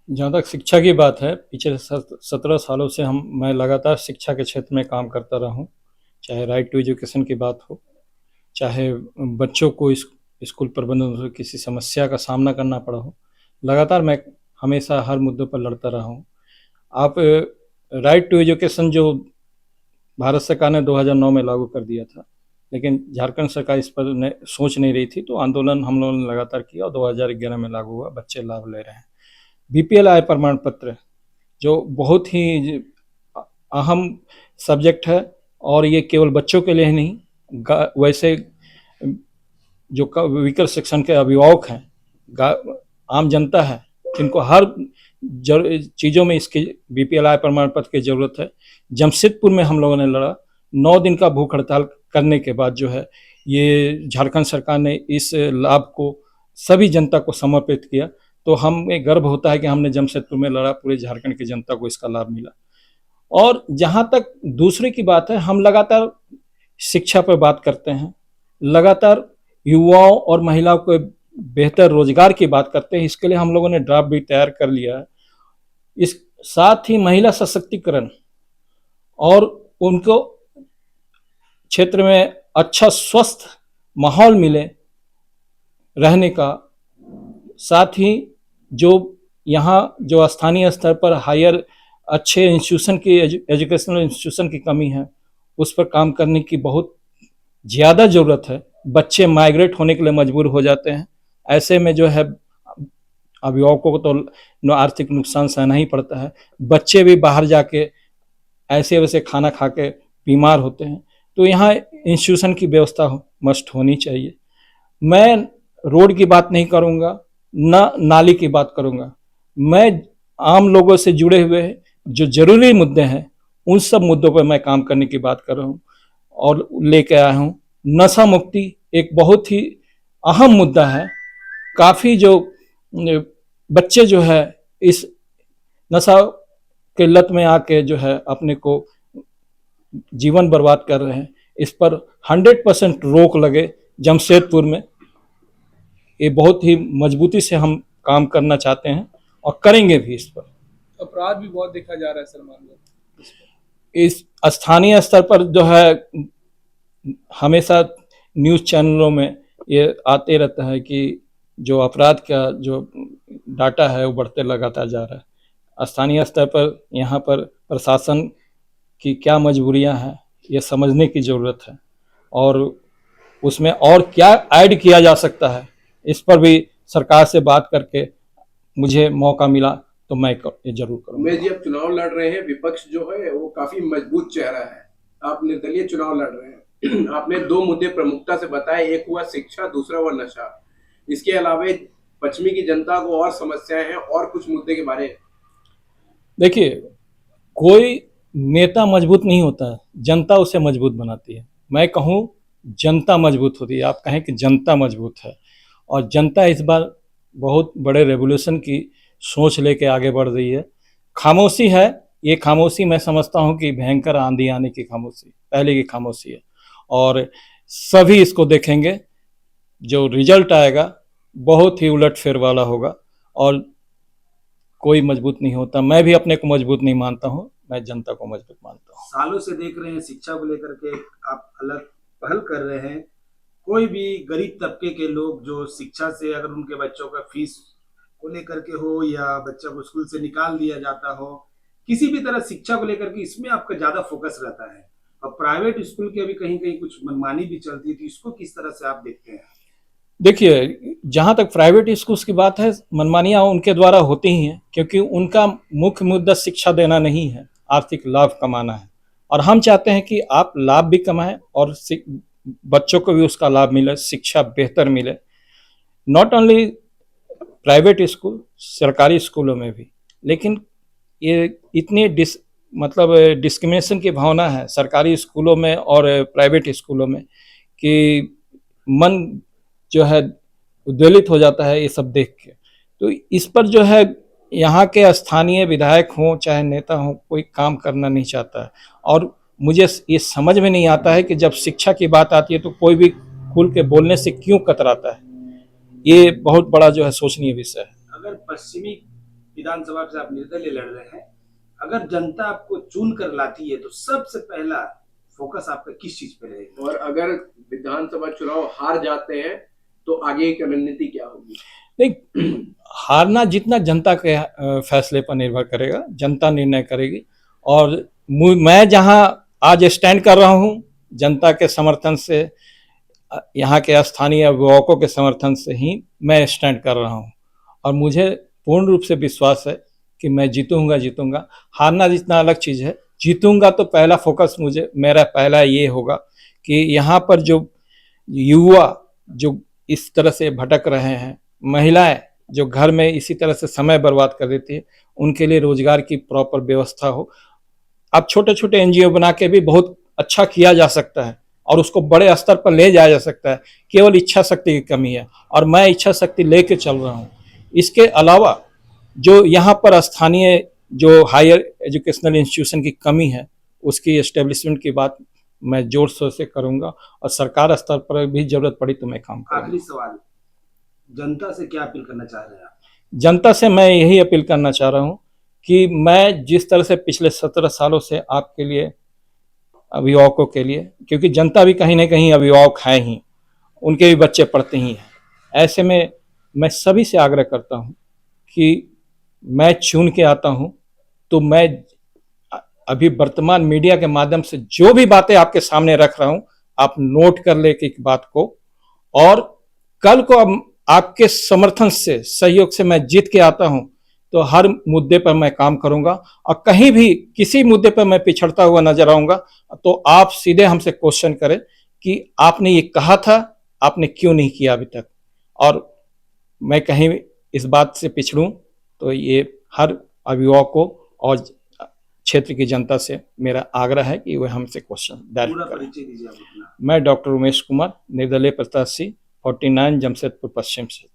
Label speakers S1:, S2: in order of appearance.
S1: जहाँ तक शिक्षा की बात है, पिछले 17 सालों से मैं लगातार शिक्षा के क्षेत्र में काम करता रहा हूँ। चाहे राइट टू एजुकेशन की बात हो, चाहे बच्चों को स्कूल प्रबंधन से किसी समस्या का सामना करना पड़ा हो, लगातार मैं हमेशा हर मुद्दों पर लड़ता रहा हूँ। आप राइट टू एजुकेशन जो भारत सरकार ने 2009 में लागू कर दिया था, लेकिन झारखंड सरकार इस पर सोच नहीं रही थी, तो आंदोलन हम लोगों ने लगातार किया और 2011 में लागू हुआ, बच्चे लाभ ले रहे हैं। बीपीएल आय प्रमाण पत्र जो बहुत ही अहम सब्जेक्ट है, और ये केवल बच्चों के लिए ही नहीं, वैसे जो विकल सेक्शन के अभिभावक हैं, आम जनता है, जिनको हर चीज़ों में इसकी बीपीएल आय प्रमाण पत्र की ज़रूरत है। जमशेदपुर में हम लोगों ने लड़ा, 9 दिन का भूख हड़ताल करने के बाद जो है ये झारखंड सरकार ने इस लाभ को सभी जनता को समर्पित किया। तो हमें गर्व होता है कि हमने जमशेदपुर में लड़ा, पूरे झारखंड की जनता को इसका लाभ मिला। और जहाँ तक दूसरे की बात है, हम लगातार शिक्षा पर बात करते हैं, लगातार युवाओं और महिलाओं को बेहतर रोजगार की बात करते हैं। इसके लिए हम लोगों ने ड्राफ्ट भी तैयार कर लिया है। इस साथ ही महिला सशक्तिकरण और उनको क्षेत्र में अच्छा स्वस्थ माहौल मिले रहने का, साथ ही जो यहाँ जो स्थानीय स्तर पर हायर अच्छे इंस्टीट्यूशन की एजुकेशनल इंस्टीट्यूशन की कमी है, उस पर काम करने की बहुत ज़्यादा ज़रूरत है। बच्चे माइग्रेट होने के लिए मजबूर हो जाते हैं। ऐसे में जो है अभिभावकों को तो आर्थिक नुकसान सहना ही पड़ता है। बच्चे भी बाहर जाके ऐसे वैसे खाना खा के बीमार होते हैं। तो यहाँ इंस्टीट्यूशन की व्यवस्था मस्ट होनी चाहिए। मैं रोड की बात नहीं करूँगा, न नाली की बात करूँगा। मैं आम लोगों से जुड़े हुए जो जरूरी मुद्दे हैं, उन सब मुद्दों पर मैं काम करने की बात कर रहा हूँ और लेके आया हूँ। नशा मुक्ति एक बहुत ही अहम मुद्दा है। काफ़ी जो बच्चे जो है इस नशा के लत में आके जो है अपने को जीवन बर्बाद कर रहे हैं। इस पर 100% रोक लगे जमशेदपुर में। ये बहुत ही मजबूती से हम काम करना चाहते हैं और करेंगे भी इस पर।
S2: अपराध भी बहुत देखा जा रहा है सलमान लोग।
S1: इस स्थानीय स्तर पर जो है हमेशा न्यूज़ चैनलों में ये आते रहता है कि जो अपराध का जो डाटा है वो बढ़ते लगातार जा रहा है। स्थानीय स्तर पर यहाँ पर प्रशासन की क्या मजबूरियाँ हैं, ये समझने की ज़रूरत है, और उसमें और क्या ऐड किया जा सकता है, इस पर भी सरकार से बात करके मुझे मौका मिला तो मैं ये जरूर करूँगा।
S2: उमेश जी, अब चुनाव लड़ रहे हैं, विपक्ष जो है वो काफी मजबूत चेहरा है, आप निर्दलीय चुनाव लड़ रहे हैं। आपने 2 मुद्दे प्रमुखता से बताए, एक हुआ शिक्षा, दूसरा हुआ नशा। इसके अलावा पश्चिमी की जनता को और समस्याएं हैं, और कुछ मुद्दे के बारे।
S1: देखिए, कोई नेता मजबूत नहीं होता है, जनता उसे मजबूत बनाती है। मैं कहूँ जनता मजबूत होती है, आप कहें कि जनता मजबूत है, और जनता इस बार बहुत बड़े रेवोल्यूशन की सोच लेके आगे बढ़ रही है। खामोशी है, ये खामोशी मैं समझता हूँ कि भयंकर आंधी आने की खामोशी, पहले की खामोशी है, और सभी इसको देखेंगे। जो रिजल्ट आएगा बहुत ही उलटफेर वाला होगा, और कोई मजबूत नहीं होता। मैं भी अपने को मजबूत नहीं मानता हूँ, मैं जनता को मजबूत मानता हूँ।
S3: सालों से देख रहे हैं शिक्षा को लेकर के आप अलग पहल कर रहे हैं। कोई भी गरीब तबके के लोग जो शिक्षा से, अगर उनके बच्चों का फीस को लेकर के हो या बच्चा को स्कूल से निकाल दिया जाता हो, किसी भी तरह शिक्षा को लेकर के, इसमें आपका ज्यादा फोकस रहता है। और प्राइवेट स्कूल की अभी कहीं कहीं कुछ मनमानी भी चलती है, तो इसको किस तरह से आप देखते हैं?
S1: देखिए, जहाँ तक प्राइवेट स्कूल्स की बात है, मनमानियाँ उनके द्वारा होती ही हैं, क्योंकि उनका मुख्य मुद्दा शिक्षा देना नहीं है, आर्थिक लाभ कमाना है। और हम चाहते हैं कि आप लाभ भी कमाएं और बच्चों को भी उसका लाभ मिले, शिक्षा बेहतर मिले। नॉट ओनली प्राइवेट स्कूल, सरकारी स्कूलों में भी। लेकिन ये इतनी मतलब डिस्क्रिमिनेशन की भावना है सरकारी स्कूलों में और प्राइवेट स्कूलों में, कि मन जो है उद्वेलित हो जाता है ये सब देख के। तो इस पर जो है यहाँ के स्थानीय विधायक हों चाहे नेता हों, कोई काम करना नहीं चाहता है। और मुझे ये समझ में नहीं आता है कि जब शिक्षा की बात आती है तो कोई भी खुल के बोलने से क्यों कतराता है। ये बहुत बड़ा जो है सोचनीय विषय है।
S3: अगर पश्चिमी विधानसभा से आप निर्दलीय लड़ रहे हैं, अगर जनता आपको चुन कर लाती है तो सबसे पहला फोकस आपका किस चीज पे रहेगा?
S2: और अगर विधानसभा चुनाव हार जाते हैं तो आगे की रणनीति क्या होगी?
S1: नहीं, हारना जीतना जनता के फैसले पर निर्भर करेगा, जनता निर्णय करेगी। और मैं जहां आज स्टैंड कर रहा हूं, जनता के समर्थन से, यहाँ के स्थानीय अभिभावकों के समर्थन से ही मैं स्टैंड कर रहा हूं। और मुझे पूर्ण रूप से विश्वास है कि मैं जीतूंगा। हारना जीतना अलग चीज़ है, जीतूंगा तो पहला फोकस मेरा पहला ये होगा कि यहाँ पर जो युवा जो इस तरह से भटक रहे हैं, महिलाएं जो घर में इसी तरह से समय बर्बाद कर देती है, उनके लिए रोजगार की प्रॉपर व्यवस्था हो। अब छोटे छोटे एनजीओ बना के भी बहुत अच्छा किया जा सकता है और उसको बड़े स्तर पर ले जाया जा सकता है, केवल इच्छा शक्ति की कमी है और मैं इच्छा शक्ति लेके चल रहा हूँ। इसके अलावा जो यहाँ पर स्थानीय जो हायर एजुकेशनल इंस्टीट्यूशन की कमी है, उसकी एस्टेब्लिशमेंट की बात मैं जोर शोर से करूँगा और सरकार स्तर पर भी जरूरत पड़ी तो मैं काम करूँगा।
S3: आखिरी सवाल, जनता से क्या अपील करना चाह रहे हैं आप?
S1: जनता से मैं यही अपील करना चाह रहा हूँ कि मैं जिस तरह से पिछले 17 सालों से आपके लिए, अभिभावकों के लिए, क्योंकि जनता भी कहीं ना कहीं अभिभावक है ही, उनके भी बच्चे पढ़ते ही हैं, ऐसे में मैं सभी से आग्रह करता हूँ कि मैं चुन के आता हूँ तो मैं अभी वर्तमान मीडिया के माध्यम से जो भी बातें आपके सामने रख रहा हूँ, आप नोट कर ले कि बात को, और कल को अब आपके समर्थन से, सहयोग से मैं जीत के आता हूँ तो हर मुद्दे पर मैं काम करूंगा और कहीं भी किसी मुद्दे पर मैं पिछड़ता हुआ नजर आऊंगा तो आप सीधे हमसे क्वेश्चन करें कि आपने ये कहा था, आपने क्यों नहीं किया अभी तक। और मैं कहीं इस बात से पिछड़ूं तो ये हर अभिभावकों और क्षेत्र की जनता से मेरा आग्रह है कि वह हमसे क्वेश्चन डायरेक्ट करें।
S3: परिचय दीजिए आप अपना।
S1: मैं डॉक्टर उमेश कुमार, निर्दलीय प्रत्याशी 49 जमशेदपुर पश्चिम से।